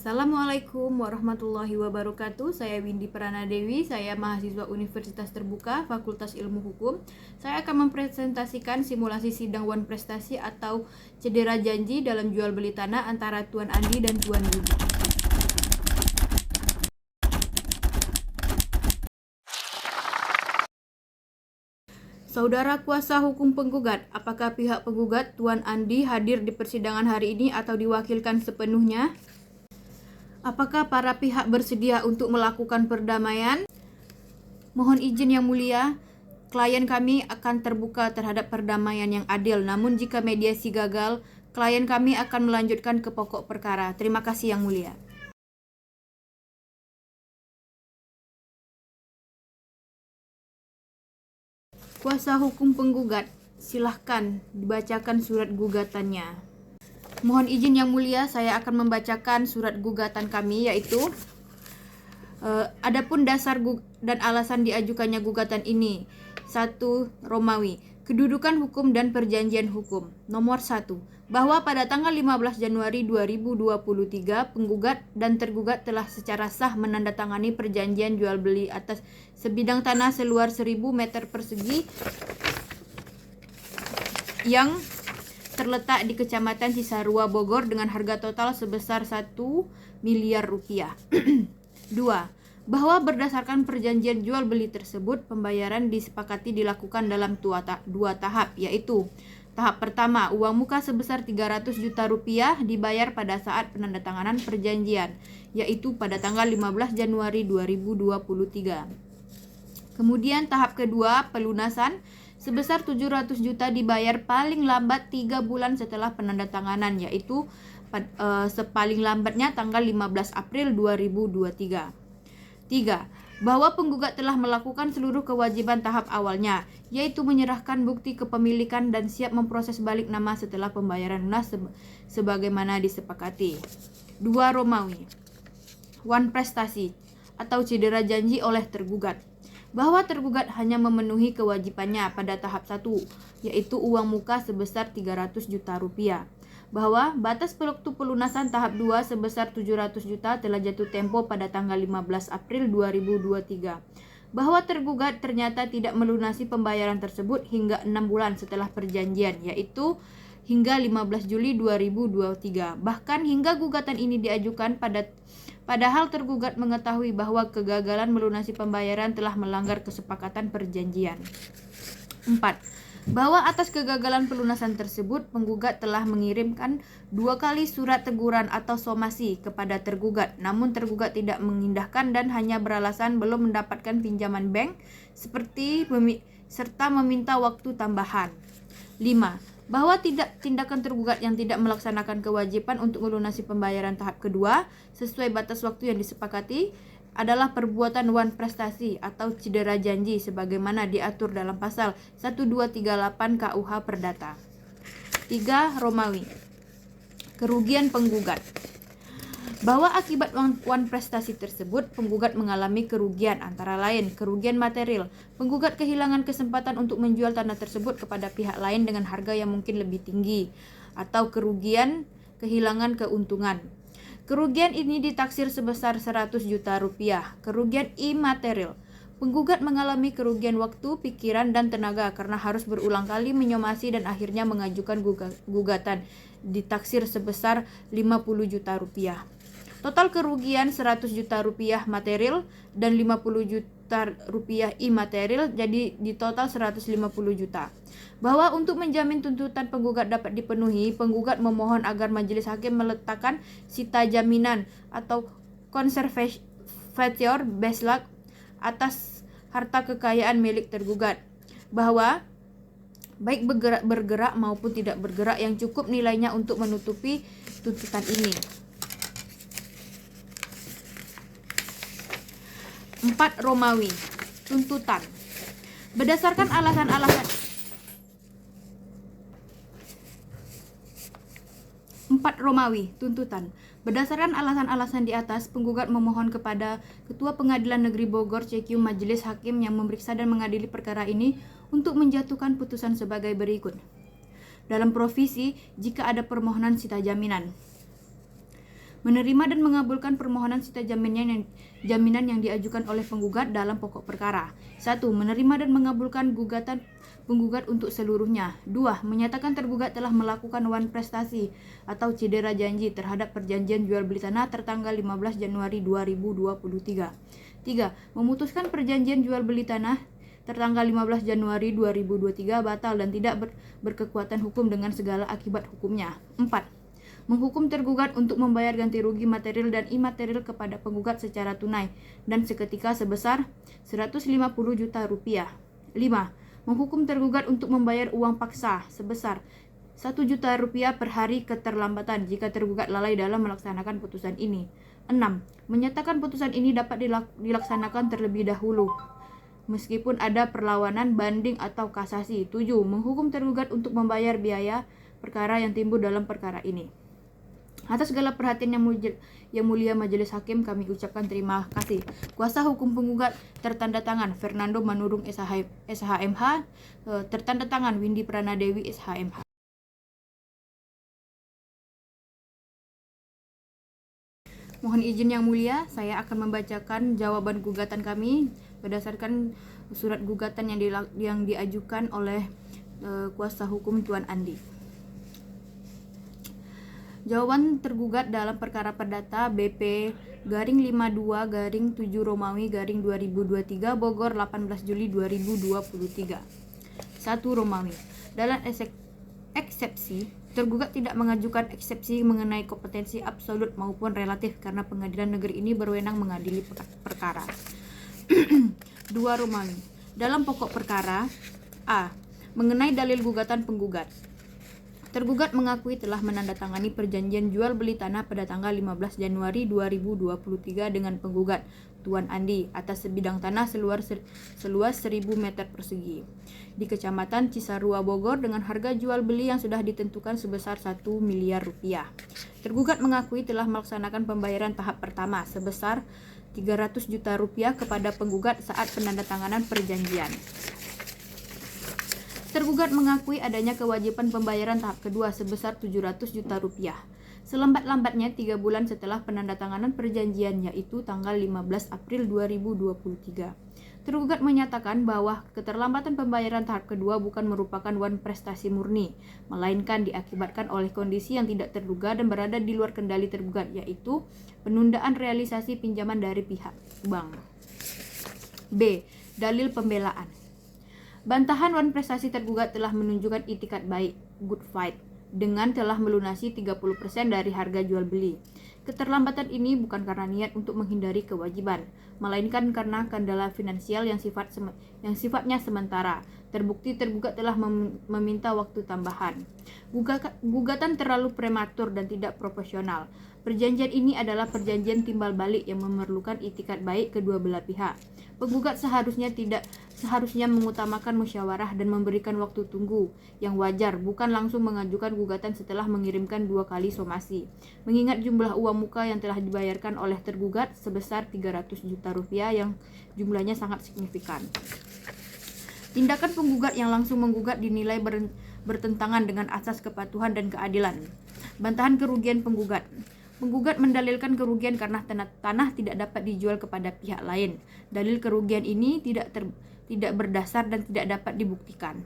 Assalamualaikum warahmatullahi wabarakatuh. Saya Windy Pranadewi, saya mahasiswa Universitas Terbuka, Fakultas Ilmu Hukum. Saya akan mempresentasikan simulasi sidang wan prestasi atau cedera janji dalam jual beli tanah antara Tuan Andi dan Tuan Budi. Saudara kuasa hukum penggugat, apakah pihak penggugat Tuan Andi hadir di persidangan hari ini atau diwakilkan sepenuhnya? Apakah para pihak bersedia untuk melakukan perdamaian? Mohon izin yang mulia, klien kami akan terbuka terhadap perdamaian yang adil. Namun jika mediasi gagal, klien kami akan melanjutkan ke pokok perkara. Terima kasih yang mulia. Kuasa hukum penggugat, silahkan dibacakan surat gugatannya. Mohon izin yang mulia, saya akan membacakan surat gugatan kami, yaitu adapun dasar dan alasan diajukannya gugatan ini. 1. Romawi, kedudukan hukum dan perjanjian hukum. Nomor 1, bahwa pada tanggal 15 Januari 2023 penggugat dan tergugat telah secara sah menandatangani perjanjian jual beli atas sebidang tanah seluas 1000 meter persegi yang terletak di Kecamatan Cisarua, Bogor dengan harga total sebesar 1 miliar rupiah. 2. Bahwa berdasarkan perjanjian jual beli tersebut, pembayaran disepakati dilakukan dalam dua tahap, yaitu tahap pertama, uang muka sebesar 300 juta rupiah dibayar pada saat penandatanganan perjanjian, yaitu pada tanggal 15 Januari 2023. Kemudian tahap kedua, pelunasan sebesar 700 juta dibayar paling lambat 3 bulan setelah penandatanganan, yaitu sepaling lambatnya tanggal 15 April 2023. 3. Bahwa penggugat telah melakukan seluruh kewajiban tahap awalnya, yaitu menyerahkan bukti kepemilikan dan siap memproses balik nama setelah pembayaran lunas sebagaimana disepakati. 2. Romawi, wan prestasi atau cedera janji oleh tergugat. Bahwa tergugat hanya memenuhi kewajibannya pada tahap 1, yaitu uang muka sebesar 300 juta rupiah. Bahwa batas waktu pelunasan tahap 2 sebesar 700 juta telah jatuh tempo pada tanggal 15 April 2023. Bahwa tergugat ternyata tidak melunasi pembayaran tersebut hingga 6 bulan setelah perjanjian, yaitu hingga 15 Juli 2023. Bahkan hingga gugatan ini diajukan padahal tergugat mengetahui bahwa kegagalan melunasi pembayaran telah melanggar kesepakatan perjanjian. 4. Bahwa atas kegagalan pelunasan tersebut, penggugat telah mengirimkan 2 kali surat teguran atau somasi kepada tergugat, namun tergugat tidak mengindahkan dan hanya beralasan belum mendapatkan pinjaman bank serta meminta waktu tambahan. 5. Bahwa tindakan tergugat yang tidak melaksanakan kewajiban untuk melunasi pembayaran tahap kedua sesuai batas waktu yang disepakati adalah perbuatan wan prestasi atau cedera janji sebagaimana diatur dalam pasal 1238 KUH Perdata. 3. Romawi, kerugian penggugat. Bahwa akibat wan prestasi tersebut, penggugat mengalami kerugian antara lain kerugian material. Penggugat kehilangan kesempatan untuk menjual tanah tersebut kepada pihak lain dengan harga yang mungkin lebih tinggi, atau kehilangan keuntungan. Kerugian ini ditaksir sebesar 100 juta rupiah. Kerugian imaterial. Penggugat mengalami kerugian waktu, pikiran, dan tenaga karena harus berulang kali menyomasi dan akhirnya mengajukan gugatan, ditaksir sebesar 50 juta rupiah. Total kerugian 100 juta rupiah material dan 50 juta rupiah imaterial, jadi di total 150 juta. Bahwa untuk menjamin tuntutan penggugat dapat dipenuhi, penggugat memohon agar majelis hakim meletakkan sita jaminan atau conservateur beslag atas harta kekayaan milik tergugat. Bahwa baik bergerak maupun tidak bergerak yang cukup nilainya untuk menutupi tuntutan ini. 4. Romawi, tuntutan. Berdasarkan alasan-alasan 4. Romawi, tuntutan. Berdasarkan alasan-alasan di atas, penggugat memohon kepada Ketua Pengadilan Negeri Bogor CQ Majelis Hakim yang memeriksa dan mengadili perkara ini untuk menjatuhkan putusan sebagai berikut. Dalam provisi, jika ada permohonan sita jaminan. Menerima dan mengabulkan permohonan sita jaminan yang diajukan oleh penggugat dalam pokok perkara. 1. Menerima dan mengabulkan gugatan penggugat untuk seluruhnya. 2. Menyatakan tergugat telah melakukan wan prestasi atau cedera janji terhadap perjanjian jual beli tanah tertanggal 15 Januari 2023. 3. Memutuskan perjanjian jual beli tanah tertanggal 15 Januari 2023 batal dan tidak berkekuatan hukum dengan segala akibat hukumnya. 4. Menghukum tergugat untuk membayar ganti rugi material dan imaterial kepada penggugat secara tunai dan seketika sebesar 150 juta rupiah. 5. Menghukum tergugat untuk membayar uang paksa sebesar 1 juta rupiah per hari keterlambatan jika tergugat lalai dalam melaksanakan putusan ini. 6. Menyatakan putusan ini dapat dilaksanakan terlebih dahulu meskipun ada perlawanan, banding, atau kasasi. 7. Menghukum tergugat untuk membayar biaya perkara yang timbul dalam perkara ini. Atas segala perhatian yang mulia Majelis Hakim, kami ucapkan terima kasih. Kuasa hukum penggugat tertanda tangan Fernando Manurung SHMH, tertanda tangan Windy Pranadewi SHMH. Mohon izin yang mulia, saya akan membacakan jawaban gugatan kami berdasarkan surat gugatan yang diajukan oleh kuasa hukum Tuan Andi. Jawaban tergugat dalam perkara perdata BP garing 52 garing 7 Romawi garing 2023 Bogor 18 Juli 2023. 1 Romawi. Dalam eksepsi, tergugat tidak mengajukan eksepsi mengenai kompetensi absolut maupun relatif karena pengadilan negeri ini berwenang mengadili perkara. 2 Romawi. Dalam pokok perkara A. Mengenai dalil gugatan penggugat, tergugat mengakui telah menandatangani perjanjian jual beli tanah pada tanggal 15 Januari 2023 dengan penggugat Tuan Andi atas sebidang tanah seluas 1.000 meter persegi di Kecamatan Cisarua Bogor dengan harga jual beli yang sudah ditentukan sebesar 1 miliar rupiah. Tergugat mengakui telah melaksanakan pembayaran tahap pertama sebesar 300 juta rupiah kepada penggugat saat penandatanganan perjanjian. Tergugat mengakui adanya kewajiban pembayaran tahap kedua sebesar 700 juta rupiah. Selambat-lambatnya 3 bulan setelah penandatanganan perjanjian, yaitu tanggal 15 April 2023. Tergugat menyatakan bahwa keterlambatan pembayaran tahap kedua bukan merupakan wan prestasi murni, melainkan diakibatkan oleh kondisi yang tidak terduga dan berada di luar kendali tergugat, yaitu penundaan realisasi pinjaman dari pihak bank. B. Dalil pembelaan. Bantahan wan prestasi tergugat telah menunjukkan itikat baik, good fight, dengan telah melunasi 30% dari harga jual beli. Keterlambatan ini bukan karena niat untuk menghindari kewajiban, melainkan karena kendala finansial yang sifatnya sementara. Terbukti tergugat telah meminta waktu tambahan. Gugatan terlalu prematur dan tidak proporsional. Perjanjian ini adalah perjanjian timbal balik yang memerlukan itikat baik kedua belah pihak. Penggugat seharusnya mengutamakan musyawarah dan memberikan waktu tunggu yang wajar, bukan langsung mengajukan gugatan setelah mengirimkan 2 kali somasi. Mengingat jumlah uang muka yang telah dibayarkan oleh tergugat sebesar 300 juta rupiah yang jumlahnya sangat signifikan. Tindakan penggugat yang langsung menggugat dinilai bertentangan dengan asas kepatuhan dan keadilan. Bantahan kerugian penggugat. Penggugat mendalilkan kerugian karena tanah tidak dapat dijual kepada pihak lain. Dalil kerugian ini tidak berdasar dan tidak dapat dibuktikan.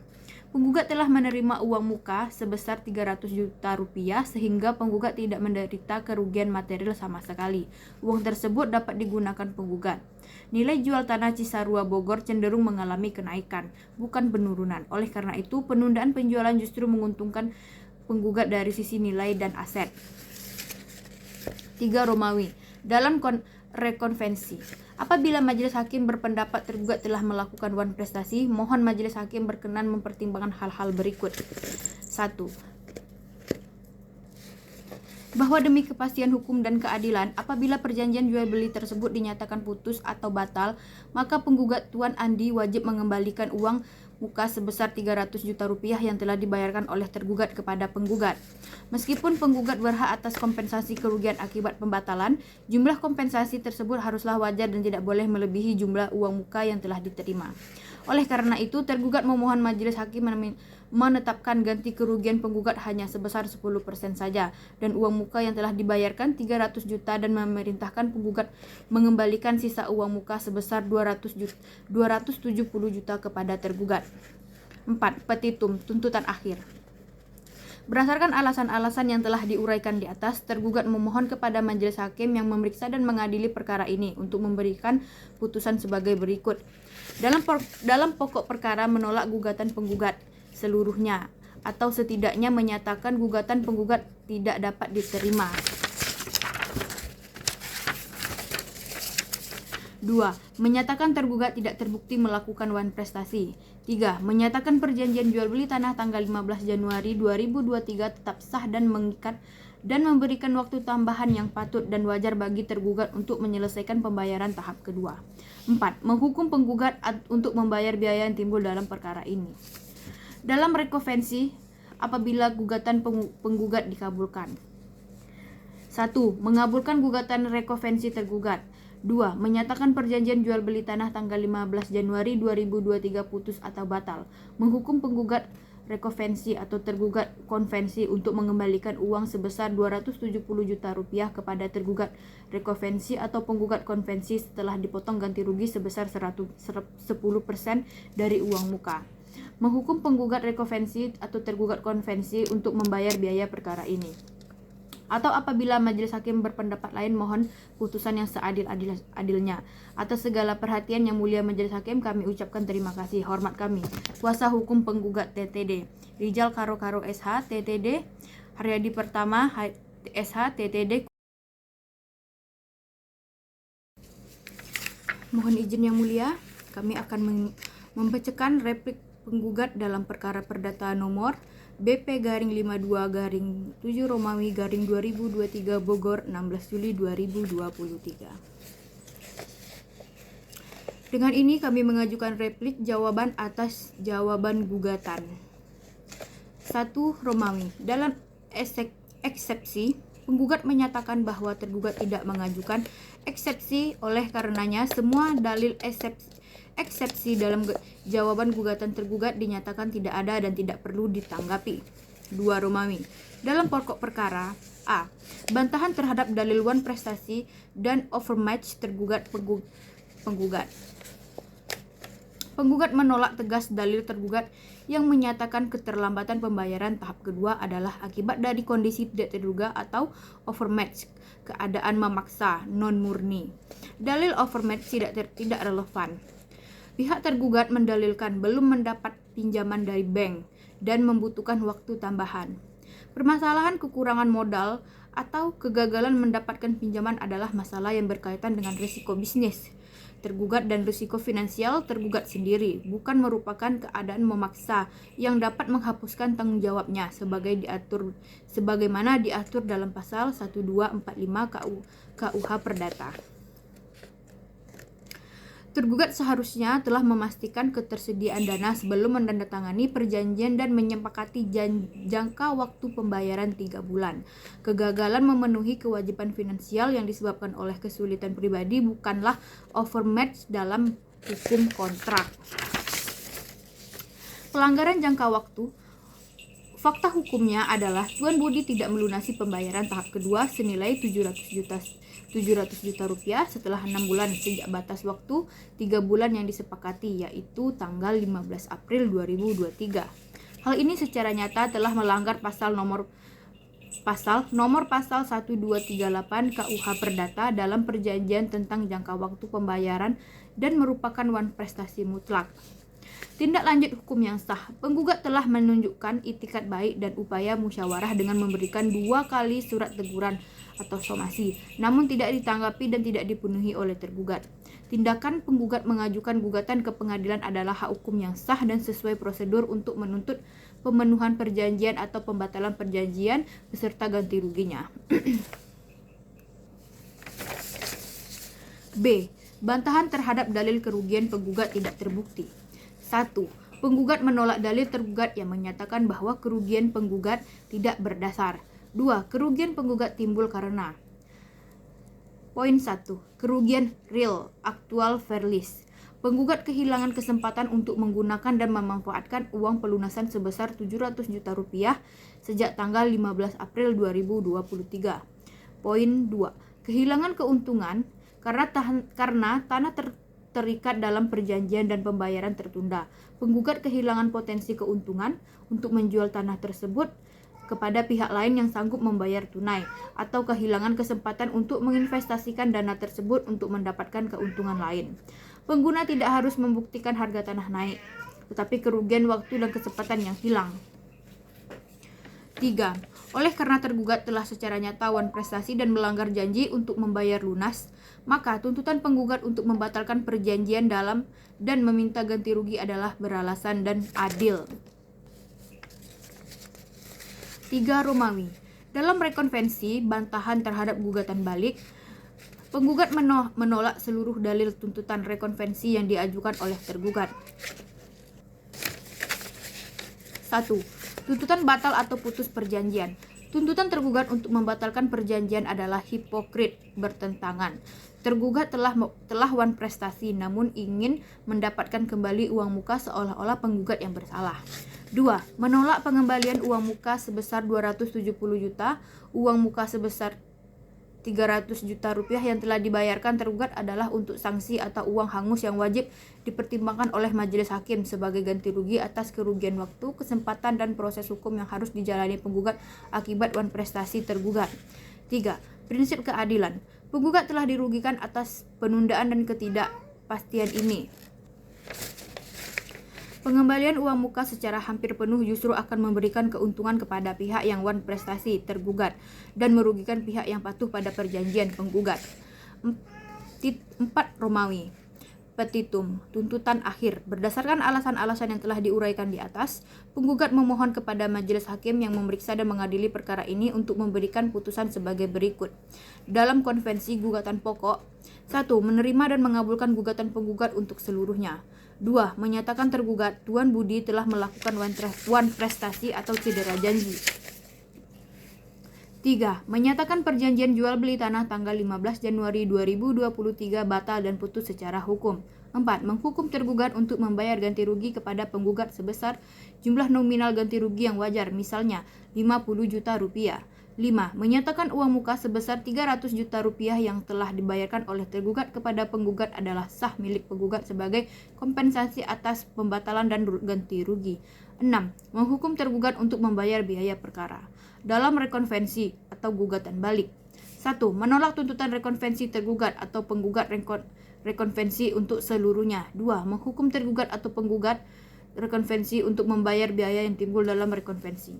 Penggugat telah menerima uang muka sebesar 300 juta rupiah sehingga penggugat tidak menderita kerugian material sama sekali. Uang tersebut dapat digunakan penggugat. Nilai jual tanah Cisarua Bogor cenderung mengalami kenaikan, bukan penurunan. Oleh karena itu, penundaan penjualan justru menguntungkan penggugat dari sisi nilai dan aset. 3 Romawi. Dalam rekonvensi, apabila majelis hakim berpendapat tergugat telah melakukan wan prestasi, mohon majelis hakim berkenan mempertimbangkan hal-hal berikut. 1. Bahwa demi kepastian hukum dan keadilan, apabila perjanjian jual beli tersebut dinyatakan putus atau batal, maka penggugat Tuan Andi wajib mengembalikan uang muka sebesar 300 juta rupiah yang telah dibayarkan oleh tergugat kepada penggugat. Meskipun penggugat berhak atas kompensasi kerugian akibat pembatalan, jumlah kompensasi tersebut haruslah wajar dan tidak boleh melebihi jumlah uang muka yang telah diterima. Oleh karena itu, tergugat memohon majelis hakim menetapkan ganti kerugian penggugat hanya sebesar 10% saja dan uang muka yang telah dibayarkan 300 juta dan memerintahkan penggugat mengembalikan sisa uang muka sebesar 270 juta kepada tergugat. 4. Petitum tuntutan akhir. Berdasarkan alasan-alasan yang telah diuraikan di atas, tergugat memohon kepada majelis hakim yang memeriksa dan mengadili perkara ini untuk memberikan putusan sebagai berikut. Dalam pokok perkara menolak gugatan penggugat seluruhnya atau setidaknya menyatakan gugatan penggugat tidak dapat diterima. 2. Menyatakan tergugat tidak terbukti melakukan wan prestasi. 3. Menyatakan perjanjian jual beli tanah tanggal 15 Januari 2023 tetap sah dan mengikat dan memberikan waktu tambahan yang patut dan wajar bagi tergugat untuk menyelesaikan pembayaran tahap kedua. 4. Menghukum penggugat untuk membayar biaya yang timbul dalam perkara ini. Dalam rekonvensi, apabila gugatan penggugat dikabulkan. 1. Mengabulkan gugatan rekonvensi tergugat. 2. Menyatakan perjanjian jual beli tanah tanggal 15 Januari 2023 putus atau batal. Menghukum penggugat rekonvensi atau tergugat konvensi untuk mengembalikan uang sebesar 270 juta rupiah kepada tergugat rekonvensi atau penggugat konvensi setelah dipotong ganti rugi sebesar 10% dari uang muka. Menghukum penggugat rekonvensi atau tergugat konvensi untuk membayar biaya perkara ini. Atau apabila majelis hakim berpendapat lain, mohon putusan yang seadil-adilnya. Atas segala perhatian yang mulia majelis hakim, kami ucapkan terima kasih. Hormat kami, kuasa hukum penggugat TTD Rijal Karo SH TTD, Haryadi Pertama SH TTD. Mohon izin yang mulia, kami akan membacakan replik penggugat dalam perkara perdata nomor BP-52-7 Romawi-2023 Bogor 16 Juli 2023. Dengan ini kami mengajukan replik jawaban atas jawaban gugatan. 1. Romawi. Dalam eksepsi, penggugat menyatakan bahwa tergugat tidak mengajukan eksepsi, oleh karenanya semua dalil eksepsi dalam jawaban gugatan tergugat dinyatakan tidak ada dan tidak perlu ditanggapi. 2. Romawi. Dalam pokok perkara, A. Bantahan terhadap dalil wan prestasi dan overmatch tergugat penggugat. Penggugat menolak tegas dalil tergugat yang menyatakan keterlambatan pembayaran tahap kedua adalah akibat dari kondisi tidak terduga atau overmatch, keadaan memaksa, non-murni. Dalil overmatch tidak relevan. Pihak tergugat mendalilkan belum mendapat pinjaman dari bank dan membutuhkan waktu tambahan. Permasalahan kekurangan modal atau kegagalan mendapatkan pinjaman adalah masalah yang berkaitan dengan risiko bisnis tergugat dan risiko finansial tergugat sendiri, bukan merupakan keadaan memaksa yang dapat menghapuskan tanggung jawabnya sebagaimana diatur dalam pasal 1245 KUH Perdata. Tergugat seharusnya telah memastikan ketersediaan dana sebelum menandatangani perjanjian dan menyepakati jangka waktu pembayaran 3 bulan. Kegagalan memenuhi kewajiban finansial yang disebabkan oleh kesulitan pribadi bukanlah overmatch dalam hukum kontrak. Pelanggaran jangka waktu. Fakta hukumnya adalah Tuan Budi tidak melunasi pembayaran tahap kedua senilai 700 juta rupiah setelah 6 bulan sejak batas waktu 3 bulan yang disepakati, yaitu tanggal 15 April 2023. Hal ini secara nyata telah melanggar pasal nomor 1238 KUH Perdata dalam perjanjian tentang jangka waktu pembayaran dan merupakan wan prestasi mutlak. Tindak lanjut hukum yang sah. Penggugat telah menunjukkan itikat baik dan upaya musyawarah dengan memberikan 2 kali surat teguran atau somasi, namun tidak ditanggapi dan tidak dipenuhi oleh tergugat. Tindakan penggugat mengajukan gugatan ke pengadilan adalah hak hukum yang sah dan sesuai prosedur untuk menuntut pemenuhan perjanjian atau pembatalan perjanjian beserta ganti ruginya. B. Bantahan terhadap dalil kerugian penggugat tidak terbukti. 1. Penggugat menolak dalil tergugat yang menyatakan bahwa kerugian penggugat tidak berdasar. 2. Kerugian penggugat timbul karena Poin 1. Kerugian real, aktual, fairless. Penggugat kehilangan kesempatan untuk menggunakan dan memanfaatkan uang pelunasan sebesar 700 juta rupiah sejak tanggal 15 April 2023. Poin 2. Kehilangan keuntungan karena tanah terikat dalam perjanjian dan pembayaran tertunda. Penggugat kehilangan potensi keuntungan untuk menjual tanah tersebut kepada pihak lain yang sanggup membayar tunai, atau kehilangan kesempatan untuk menginvestasikan dana tersebut untuk mendapatkan keuntungan lain. Pengguna tidak harus membuktikan harga tanah naik, tetapi kerugian waktu dan kesempatan yang hilang. 3. Oleh karena tergugat telah secara nyata wan prestasi dan melanggar janji untuk membayar lunas, maka tuntutan penggugat untuk membatalkan perjanjian dalam dan meminta ganti rugi adalah beralasan dan adil. 3 Romawi. Dalam rekonvensi bantahan terhadap gugatan balik, penggugat menolak seluruh dalil tuntutan rekonvensi yang diajukan oleh tergugat. 1. Tuntutan batal atau putus perjanjian. Tuntutan tergugat untuk membatalkan perjanjian adalah hipokrit, bertentangan. Tergugat telah wan prestasi namun ingin mendapatkan kembali uang muka seolah-olah penggugat yang bersalah. 2. Menolak pengembalian uang muka sebesar 270 juta, uang muka sebesar 300 juta rupiah yang telah dibayarkan tergugat adalah untuk sanksi atau uang hangus yang wajib dipertimbangkan oleh majelis hakim sebagai ganti rugi atas kerugian waktu, kesempatan, dan proses hukum yang harus dijalani penggugat akibat wan prestasi tergugat. 3. Prinsip keadilan. Penggugat telah dirugikan atas penundaan dan ketidakpastian ini. Pengembalian uang muka secara hampir penuh justru akan memberikan keuntungan kepada pihak yang wan prestasi tergugat dan merugikan pihak yang patuh pada perjanjian penggugat. 4 Romawi. Petitum, tuntutan akhir. Berdasarkan alasan-alasan yang telah diuraikan di atas, penggugat memohon kepada majelis hakim yang memeriksa dan mengadili perkara ini untuk memberikan putusan sebagai berikut. Dalam konvensi gugatan pokok, 1. Menerima dan mengabulkan gugatan penggugat untuk seluruhnya. 2. Menyatakan tergugat Tuan Budi telah melakukan wan prestasi atau cedera janji. 3. Menyatakan perjanjian jual beli tanah tanggal 15 Januari 2023 batal dan putus secara hukum. 4. Menghukum tergugat untuk membayar ganti rugi kepada penggugat sebesar jumlah nominal ganti rugi yang wajar, misalnya 50 juta rupiah. 5. Menyatakan uang muka sebesar 300 juta rupiah yang telah dibayarkan oleh tergugat kepada penggugat adalah sah milik penggugat sebagai kompensasi atas pembatalan dan ganti rugi. 6. Menghukum tergugat untuk membayar biaya perkara. Dalam rekonvensi atau gugatan balik. 1. Menolak tuntutan rekonvensi tergugat atau penggugat rekonvensi untuk seluruhnya. 2. Menghukum tergugat atau penggugat rekonvensi untuk membayar biaya yang timbul dalam rekonvensi.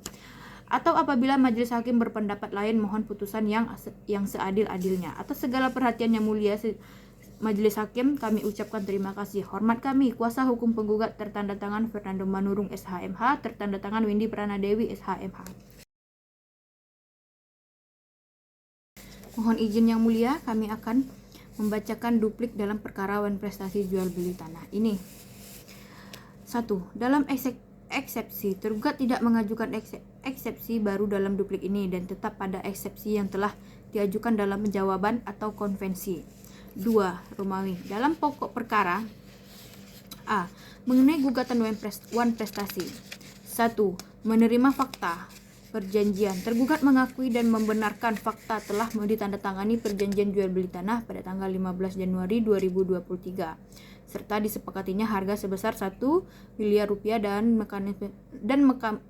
Atau apabila majelis hakim berpendapat lain, mohon putusan yang seadil-adilnya. Atas segala perhatian yang mulia majelis hakim, kami ucapkan terima kasih. Hormat kami, kuasa hukum penggugat tertanda tangan Fernando Manurung SHMH, tertanda tangan Windy Pranadewi SHMH. Mohon izin yang mulia, kami akan membacakan duplik dalam perkara wan prestasi jual beli tanah ini. 1. Dalam eksepsi, tergugat tidak mengajukan eksepsi baru dalam duplik ini dan tetap pada eksepsi yang telah diajukan dalam jawaban atau konvensi. 2 Romawi. Dalam pokok perkara A. Mengenai gugatan wan prestasi. 1. Menerima fakta perjanjian. Tergugat mengakui dan membenarkan fakta telah ditandatangani perjanjian jual beli tanah pada tanggal 15 Januari 2023 serta disepakatinya harga sebesar 1 miliar rupiah dan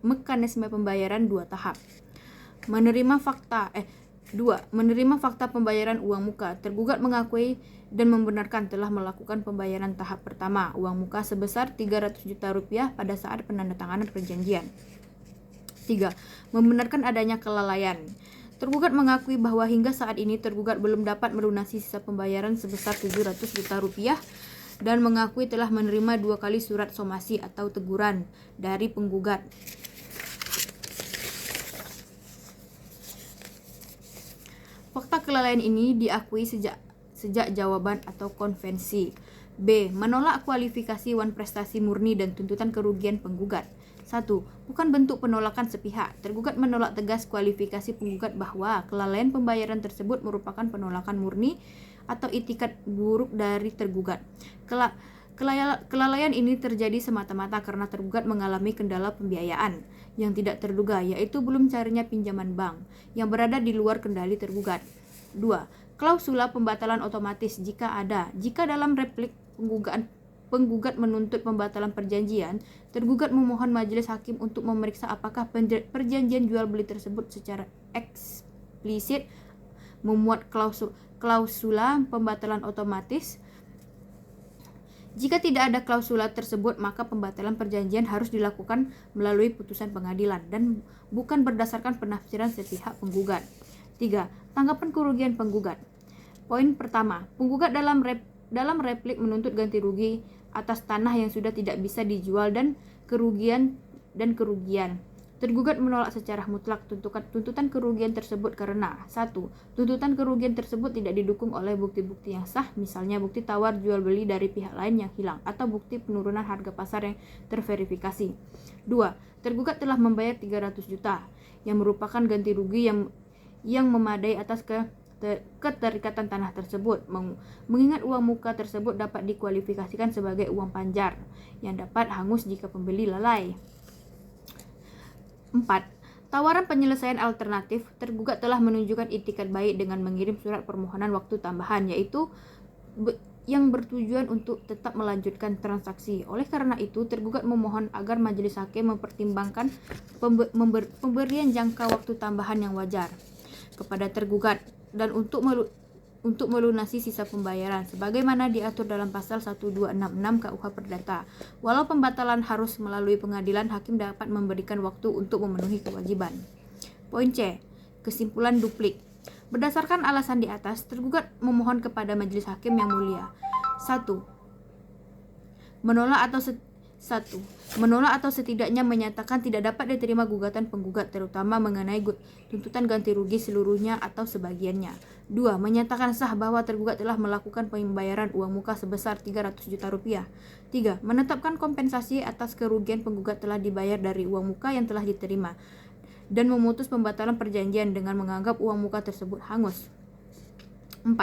mekanisme pembayaran 2 tahap. Menerima fakta pembayaran uang muka. Tergugat mengakui dan membenarkan telah melakukan pembayaran tahap pertama uang muka sebesar 300 juta rupiah pada saat penandatanganan perjanjian. 3. Membenarkan adanya kelalaian. Tergugat mengakui bahwa hingga saat ini tergugat belum dapat melunasi sisa pembayaran sebesar 700 juta rupiah dan mengakui telah menerima 2 kali surat somasi atau teguran dari penggugat. Fakta kelalaian ini diakui sejak jawaban atau konvensi. B. Menolak kualifikasi wan prestasi murni dan tuntutan kerugian penggugat. 1. Bukan bentuk penolakan sepihak. Tergugat menolak tegas kualifikasi penggugat bahwa kelalaian pembayaran tersebut merupakan penolakan murni atau itikat buruk dari tergugat. Kelalaian ini terjadi semata-mata karena tergugat mengalami kendala pembiayaan yang tidak terduga, yaitu belum cairnya pinjaman bank yang berada di luar kendali tergugat. 2. Klausula pembatalan otomatis jika ada. Jika dalam replik penggugat menuntut pembatalan perjanjian, tergugat memohon majelis hakim untuk memeriksa apakah perjanjian jual beli tersebut secara eksplisit memuat klausula pembatalan otomatis. Jika tidak ada klausula tersebut, maka pembatalan perjanjian harus dilakukan melalui putusan pengadilan dan bukan berdasarkan penafsiran sepihak penggugat. 3. Tanggapan kerugian penggugat. Poin pertama, penggugat dalam replik menuntut ganti rugi atas tanah yang sudah tidak bisa dijual dan kerugian. Tergugat menolak secara mutlak tuntutan kerugian tersebut karena 1. Tuntutan kerugian tersebut tidak didukung oleh bukti-bukti yang sah, misalnya bukti tawar jual beli dari pihak lain yang hilang atau bukti penurunan harga pasar yang terverifikasi. 2. Tergugat telah membayar 300 juta yang merupakan ganti rugi yang memadai atas keterikatan tanah tersebut, mengingat uang muka tersebut dapat dikualifikasikan sebagai uang panjar yang dapat hangus jika pembeli lalai. 4. Tawaran penyelesaian alternatif. Tergugat telah menunjukkan itikat baik dengan mengirim surat permohonan waktu tambahan, yaitu yang bertujuan untuk tetap melanjutkan transaksi. Oleh karena itu, tergugat memohon agar majelis hakim mempertimbangkan pemberian jangka waktu tambahan yang wajar kepada tergugat dan untuk melunasi sisa pembayaran sebagaimana diatur dalam pasal 1266 KUH Perdata. Walau pembatalan harus melalui pengadilan, hakim dapat memberikan waktu untuk memenuhi kewajiban. Poin C. Kesimpulan duplik. Berdasarkan alasan di atas, tergugat memohon kepada majelis hakim yang mulia 1. Menolak atau setidaknya menyatakan tidak dapat diterima gugatan penggugat, terutama mengenai tuntutan ganti rugi seluruhnya atau sebagiannya. 2. Menyatakan sah bahwa tergugat telah melakukan pembayaran uang muka sebesar 300 juta rupiah. 3. Menetapkan kompensasi atas kerugian penggugat telah dibayar dari uang muka yang telah diterima dan memutus pembatalan perjanjian dengan menganggap uang muka tersebut hangus. 4.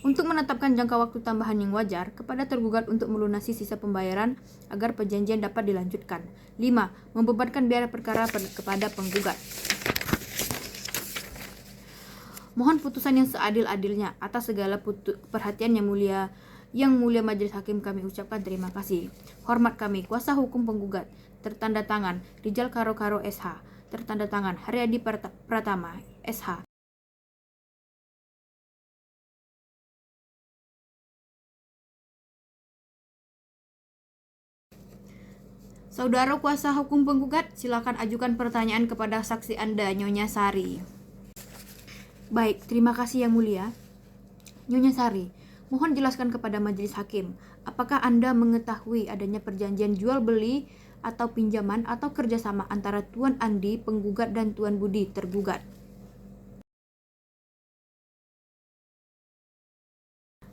Untuk menetapkan jangka waktu tambahan yang wajar kepada tergugat untuk melunasi sisa pembayaran agar perjanjian dapat dilanjutkan. 5. Membebankan biaya perkara kepada penggugat. Mohon putusan yang seadil-adilnya. Atas segala perhatian yang mulia majelis hakim, kami ucapkan terima kasih. Hormat kami, kuasa hukum penggugat. Tertanda tangan Rijal Karo SH. Tertanda tangan Haryadi Pratama SH. Saudara kuasa hukum penggugat, silakan ajukan pertanyaan kepada saksi Anda, Nyonya Sari. Baik, terima kasih yang mulia. Nyonya Sari, mohon jelaskan kepada majelis hakim, apakah Anda mengetahui adanya perjanjian jual beli atau pinjaman atau kerjasama antara Tuan Andi, penggugat, dan Tuan Budi, tergugat?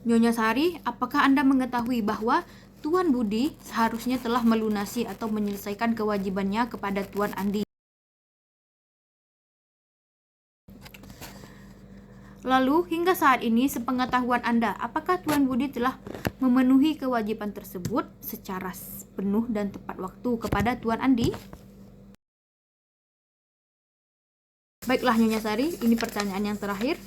Nyonya Sari, apakah Anda mengetahui bahwa Tuan Budi seharusnya telah melunasi atau menyelesaikan kewajibannya kepada Tuan Andi? Lalu, hingga saat ini, sepengetahuan Anda, apakah Tuan Budi telah memenuhi kewajiban tersebut secara penuh dan tepat waktu kepada Tuan Andi? Baiklah Nyonya Sari, ini pertanyaan yang terakhir.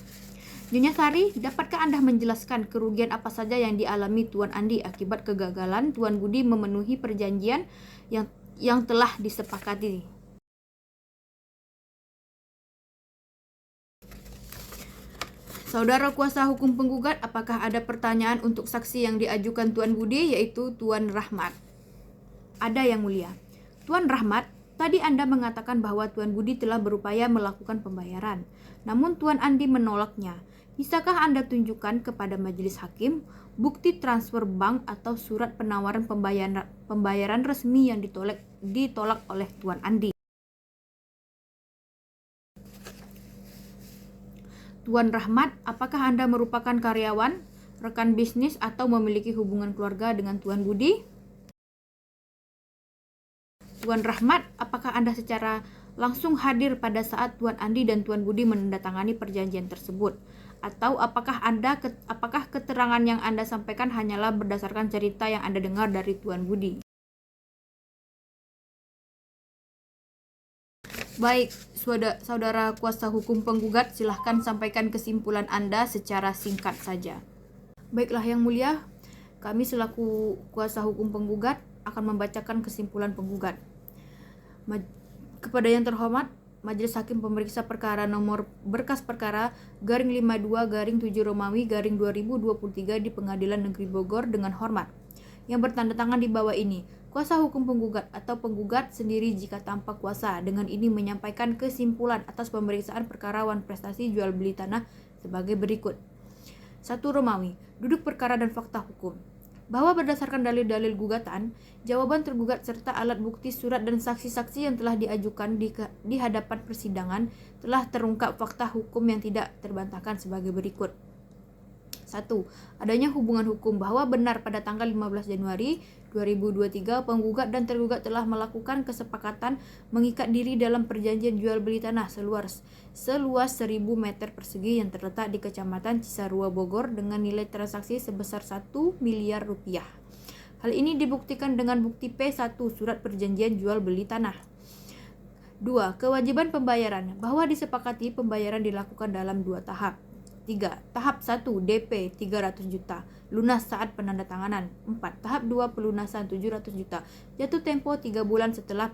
Nyonya Sari, dapatkah Anda menjelaskan kerugian apa saja yang dialami Tuan Andi akibat kegagalan Tuan Budi memenuhi perjanjian yang telah disepakati? Saudara kuasa hukum penggugat, apakah ada pertanyaan untuk saksi yang diajukan Tuan Budi, yaitu Tuan Rahmat? Ada yang mulia. Tuan Rahmat, tadi Anda mengatakan bahwa Tuan Budi telah berupaya melakukan pembayaran, namun Tuan Andi menolaknya. Bisakah Anda tunjukkan kepada majelis hakim bukti transfer bank atau surat penawaran pembayaran resmi yang ditolak oleh Tuan Andi? Tuan Rahmat, apakah Anda merupakan karyawan, rekan bisnis, atau memiliki hubungan keluarga dengan Tuan Budi? Tuan Rahmat, apakah Anda secara langsung hadir pada saat Tuan Andi dan Tuan Budi menandatangani perjanjian tersebut? Atau apakah keterangan yang Anda sampaikan hanyalah berdasarkan cerita yang Anda dengar dari Tuan Budi? Baik, saudara kuasa hukum penggugat, silahkan sampaikan kesimpulan Anda secara singkat saja. Baiklah Yang Mulia, kami selaku kuasa hukum penggugat akan membacakan kesimpulan penggugat. Kepada yang terhormat, Majelis Hakim Pemeriksa Perkara Nomor Berkas Perkara garing 52 garing 7 Romawi garing 2023 di Pengadilan Negeri Bogor dengan hormat. Yang bertanda tangan di bawah ini, kuasa hukum penggugat atau penggugat sendiri jika tanpa kuasa, dengan ini menyampaikan kesimpulan atas pemeriksaan perkara wan prestasi jual beli tanah sebagai berikut. 1. Romawi, duduk perkara dan fakta hukum. Bahwa berdasarkan dalil-dalil gugatan, jawaban tergugat serta alat bukti surat dan saksi-saksi yang telah diajukan di hadapan persidangan telah terungkap fakta hukum yang tidak terbantahkan sebagai berikut. 1. Adanya hubungan hukum bahwa benar pada tanggal 15 Januari 2023 penggugat dan tergugat telah melakukan kesepakatan mengikat diri dalam perjanjian jual beli tanah seluas 1.000 meter persegi yang terletak di Kecamatan Cisarua Bogor dengan nilai transaksi sebesar 1 miliar rupiah. Hal ini dibuktikan dengan bukti P1 surat perjanjian jual beli tanah. 2. Kewajiban pembayaran bahwa disepakati pembayaran dilakukan dalam 2 tahap. 3. Tahap 1 DP 300 juta, lunas saat penandatanganan. 4. Tahap 2 pelunasan 700 juta, jatuh tempo 3 bulan setelah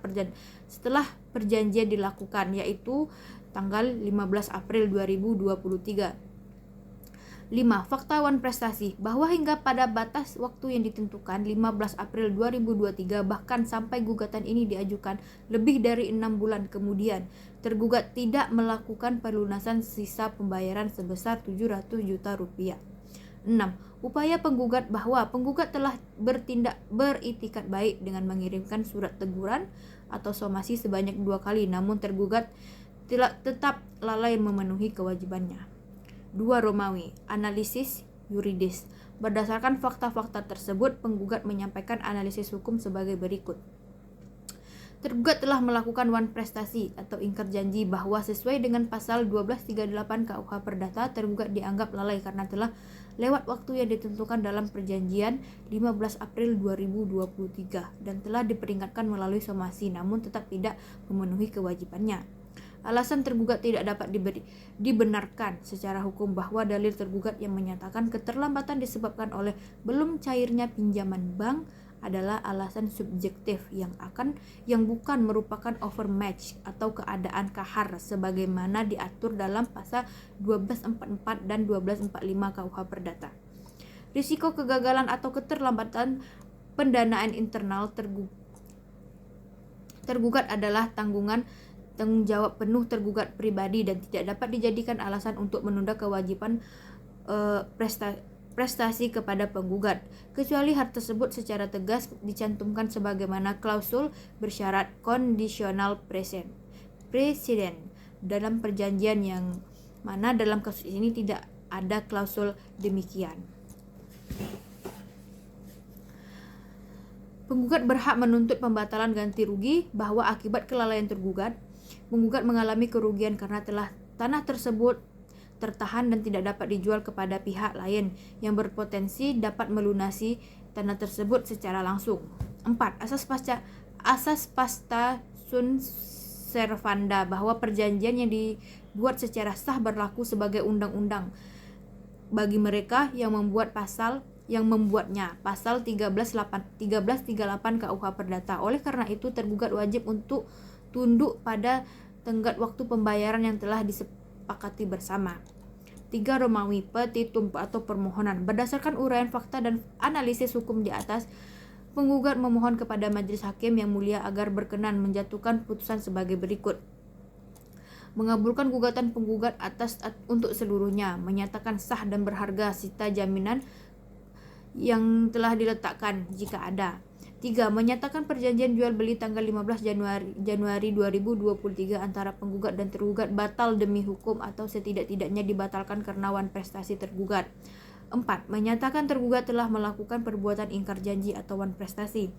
perjanjian dilakukan, yaitu tanggal 15 April 2023. 5. Fakta wan prestasi bahwa hingga pada batas waktu yang ditentukan 15 April 2023 bahkan sampai gugatan ini diajukan lebih dari 6 bulan kemudian, tergugat tidak melakukan pelunasan sisa pembayaran sebesar 700 juta rupiah. 6. Upaya penggugat bahwa penggugat telah beritikat baik dengan mengirimkan surat teguran atau somasi sebanyak 2 kali, namun tergugat tetap lalai memenuhi kewajibannya. 2. Romawi, analisis yuridis. Berdasarkan fakta-fakta tersebut, penggugat menyampaikan analisis hukum sebagai berikut. Tergugat telah melakukan wan prestasi atau ingkar janji bahwa sesuai dengan pasal 1238 KUH Perdata, tergugat dianggap lalai karena telah lewat waktu yang ditentukan dalam perjanjian 15 April 2023 dan telah diperingatkan melalui somasi namun tetap tidak memenuhi kewajibannya. Alasan tergugat tidak dapat dibenarkan secara hukum bahwa dalil tergugat yang menyatakan keterlambatan disebabkan oleh belum cairnya pinjaman bank adalah alasan subjektif yang bukan merupakan overmatch atau keadaan kahar sebagaimana diatur dalam pasal 1244 dan 1245 KUH Perdata. Risiko kegagalan atau keterlambatan pendanaan internal tergugat adalah tanggung jawab penuh tergugat pribadi dan tidak dapat dijadikan alasan untuk menunda kewajiban prestasi kepada penggugat, kecuali hal tersebut secara tegas dicantumkan sebagaimana klausul bersyarat conditional precedent dalam perjanjian, yang mana dalam kasus ini tidak ada klausul demikian. Penggugat berhak menuntut pembatalan ganti rugi bahwa akibat kelalaian tergugat, penggugat mengalami kerugian karena tanah tersebut tertahan dan tidak dapat dijual kepada pihak lain yang berpotensi dapat melunasi tanah tersebut secara langsung. 4. Asas pasta sunt servanda bahwa perjanjian yang dibuat secara sah berlaku sebagai undang-undang bagi mereka yang membuatnya. Pasal 1338 KUH Perdata. Oleh karena itu tergugat wajib untuk tunduk pada tenggat waktu pembayaran yang telah disepakati bersama. 3. Romawi, petitum atau permohonan. Berdasarkan uraian fakta dan analisis hukum di atas, penggugat memohon kepada Majelis Hakim yang mulia agar berkenan menjatuhkan putusan sebagai berikut. Mengabulkan gugatan penggugat untuk seluruhnya, menyatakan sah dan berharga sita jaminan yang telah diletakkan jika ada. 3. Menyatakan perjanjian jual beli tanggal 15 Januari 2023 antara penggugat dan tergugat batal demi hukum atau setidak-tidaknya dibatalkan karena wan prestasi tergugat. 4. Menyatakan tergugat telah melakukan perbuatan ingkar janji atau wan prestasi.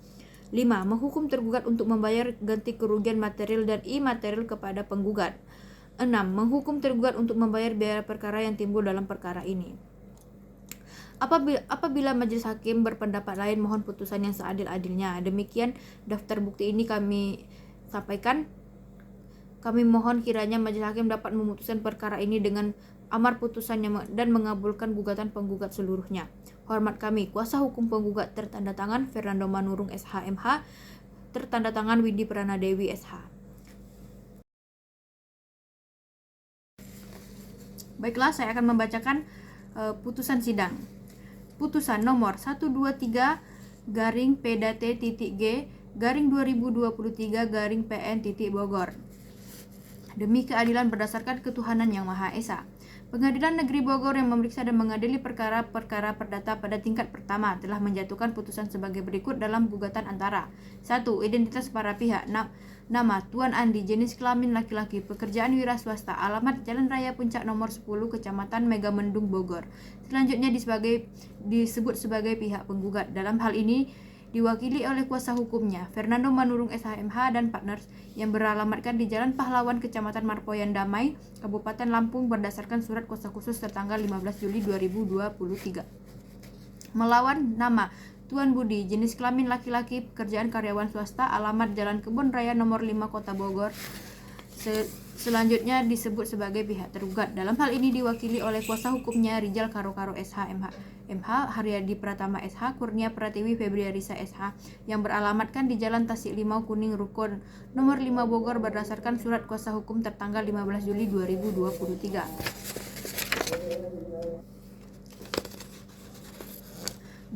5. Menghukum tergugat untuk membayar ganti kerugian material dan imaterial kepada penggugat. 6. Menghukum tergugat untuk membayar biaya perkara yang timbul dalam perkara ini. Apabila majelis hakim berpendapat lain, mohon putusan yang seadil-adilnya. Demikian daftar bukti ini kami sampaikan. Kami mohon kiranya majelis hakim dapat memutuskan perkara ini dengan amar putusannya dan mengabulkan gugatan penggugat seluruhnya. Hormat kami, kuasa hukum penggugat tertanda tangan Fernando Manurung SH MH, tertanda tangan Widi Pranadewi SH. Baiklah, saya akan membacakan putusan sidang. Putusan nomor 123 garing PDT.G garing 2023 garing PN Bogor. Demi keadilan berdasarkan ketuhanan yang Maha Esa. Pengadilan Negeri Bogor yang memeriksa dan mengadili perkara-perkara perdata pada tingkat pertama telah menjatuhkan putusan sebagai berikut dalam gugatan antara 1. Identitas para pihak. Nama Tuan Andi, jenis kelamin laki-laki, pekerjaan wira swasta, alamat Jalan Raya Puncak nomor 10, Kecamatan Megamendung, Bogor. Selanjutnya disebut sebagai pihak penggugat. Dalam hal ini diwakili oleh kuasa hukumnya Fernando Manurung SHMH dan partners yang beralamatkan di Jalan Pahlawan, Kecamatan Marpoyan Damai, Kabupaten Lampung berdasarkan surat kuasa khusus tertanggal 15 Juli 2023. Melawan nama Tuan Budi, jenis kelamin laki-laki, pekerjaan karyawan swasta, alamat Jalan Kebun Raya nomor 5 Kota Bogor. Selanjutnya disebut sebagai pihak tergugat. Dalam hal ini diwakili oleh kuasa hukumnya Rijal Karo SH MH, Haryadi Pratama SH, Kurnia Pratiwi Febriarisa SH yang beralamatkan di Jalan Tasik Limau Kuning Rukun nomor 5 Bogor berdasarkan surat kuasa hukum tertanggal 15 Juli 2023.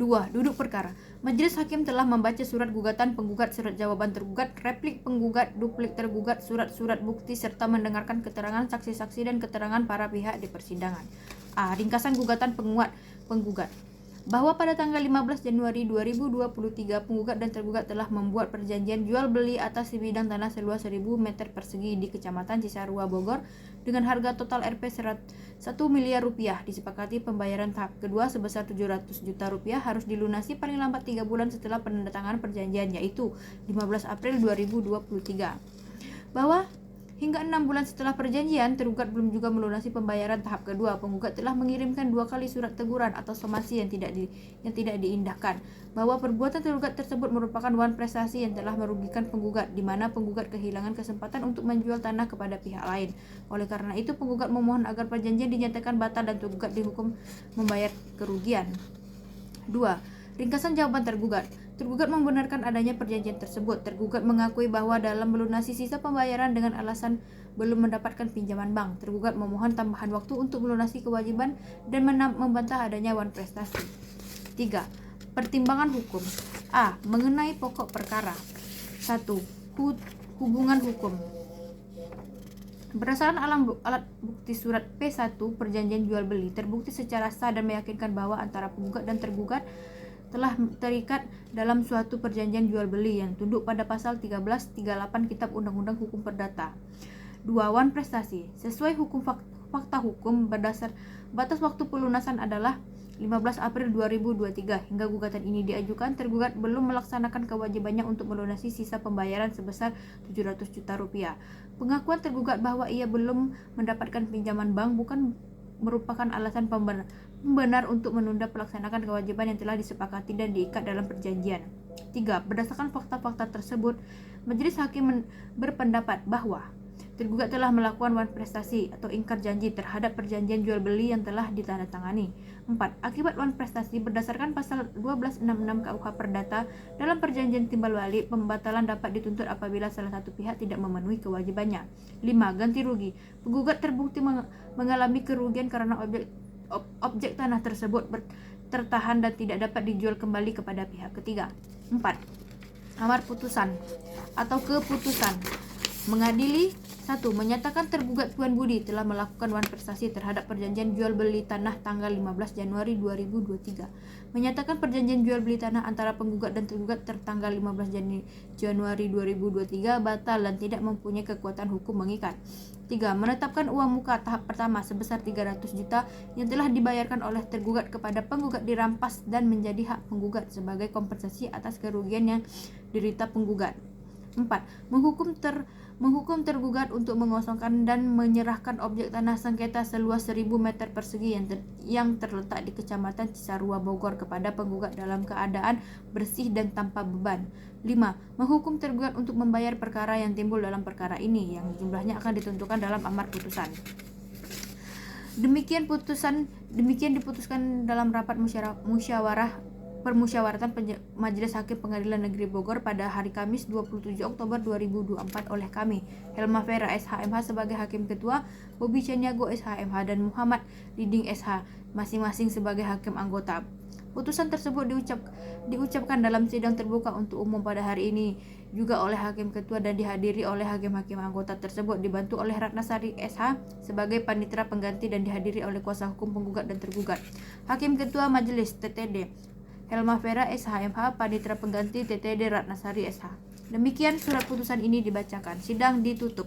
2. Duduk perkara. Majelis hakim telah membaca surat gugatan penggugat, surat jawaban tergugat, replik penggugat, duplik tergugat, surat-surat bukti serta mendengarkan keterangan saksi-saksi dan keterangan para pihak di persidangan. A. Ringkasan gugatan penggugat. Bahwa pada tanggal 15 Januari 2023 penggugat dan tergugat telah membuat perjanjian jual beli atas sebidang tanah seluas 1000 meter persegi di Kecamatan Cisarua, Bogor dengan harga total Rp 1 miliar rupiah. Disepakati pembayaran tahap kedua sebesar 700 juta rupiah harus dilunasi paling lambat 3 bulan setelah penandatanganan perjanjian, yaitu 15 April 2023. Bahwa hingga 6 bulan setelah perjanjian, tergugat belum juga melunasi pembayaran tahap kedua. Penggugat telah mengirimkan 2 kali surat teguran atau somasi yang tidak diindahkan. Bahwa perbuatan tergugat tersebut merupakan wan prestasi yang telah merugikan penggugat, di mana penggugat kehilangan kesempatan untuk menjual tanah kepada pihak lain. Oleh karena itu, penggugat memohon agar perjanjian dinyatakan batal dan tergugat dihukum membayar kerugian. 2. Ringkasan jawaban tergugat. Tergugat membenarkan adanya perjanjian tersebut. Tergugat mengakui bahwa dalam melunasi sisa pembayaran dengan alasan belum mendapatkan pinjaman bank, tergugat memohon tambahan waktu untuk melunasi kewajiban dan membantah adanya wan prestasi. 3. Pertimbangan hukum. A. Mengenai pokok perkara. 1. Hubungan hukum. Berdasarkan alat bukti surat P1 perjanjian jual beli, terbukti secara sah dan meyakinkan bahwa antara penggugat dan tergugat telah terikat dalam suatu perjanjian jual beli yang tunduk pada pasal 1338 Kitab Undang-Undang Hukum Perdata. 2. Wan prestasi. Sesuai hukum fakta hukum, berdasar batas waktu pelunasan adalah 15 April 2023. Hingga gugatan ini diajukan, tergugat belum melaksanakan kewajibannya untuk melunasi sisa pembayaran sebesar 700 juta rupiah. Pengakuan tergugat bahwa ia belum mendapatkan pinjaman bank bukan merupakan alasan pembenar untuk menunda pelaksanaan kewajiban yang telah disepakati dan diikat dalam perjanjian. 3. Berdasarkan fakta-fakta tersebut, majelis hakim berpendapat bahwa tergugat telah melakukan wan prestasi atau ingkar janji terhadap perjanjian jual beli yang telah ditandatangani. 4. Akibat wan prestasi, berdasarkan pasal 1266 KUH Perdata, dalam perjanjian timbal balik, pembatalan dapat dituntut apabila salah satu pihak tidak memenuhi kewajibannya. 5. Ganti rugi. Penggugat terbukti mengalami kerugian karena objek tanah tersebut tertahan dan tidak dapat dijual kembali kepada pihak ketiga. 4. Amar putusan atau keputusan mengadili. 1. Menyatakan tergugat Tuan Budi telah melakukan wan prestasi terhadap perjanjian jual beli tanah tanggal 15 Januari 2023. Menyatakan perjanjian jual beli tanah antara penggugat dan tergugat tertanggal 15 Januari 2023 batal dan tidak mempunyai kekuatan hukum mengikat. 3. Menetapkan uang muka tahap pertama sebesar 300 juta yang telah dibayarkan oleh tergugat kepada penggugat dirampas dan menjadi hak penggugat sebagai kompensasi atas kerugian yang derita penggugat. 4. Menghukum Menghukum tergugat untuk mengosongkan dan menyerahkan objek tanah sengketa seluas 1000 meter persegi yang terletak di Kecamatan Cisarua, Bogor kepada penggugat dalam keadaan bersih dan tanpa beban. 5. Menghukum tergugat untuk membayar perkara yang timbul dalam perkara ini yang jumlahnya akan ditentukan dalam amar putusan. Demikian diputuskan dalam rapat permusyawaratan Majelis Hakim Pengadilan Negeri Bogor pada hari Kamis 27 Oktober 2024 oleh kami, Helma Vera SHMH sebagai Hakim Ketua, Bobi Caniago SHMH dan Muhammad Diding SH masing-masing sebagai Hakim Anggota. Putusan tersebut diucapkan dalam sidang terbuka untuk umum pada hari ini juga oleh Hakim Ketua dan dihadiri oleh hakim-hakim anggota tersebut, dibantu oleh Ratnasari SH sebagai panitera pengganti dan dihadiri oleh kuasa hukum penggugat dan tergugat. Hakim Ketua Majelis TTD Helma Vera SHMH, panitera pengganti TTD Ratnasari SH. Demikian surat putusan ini dibacakan. Sidang ditutup.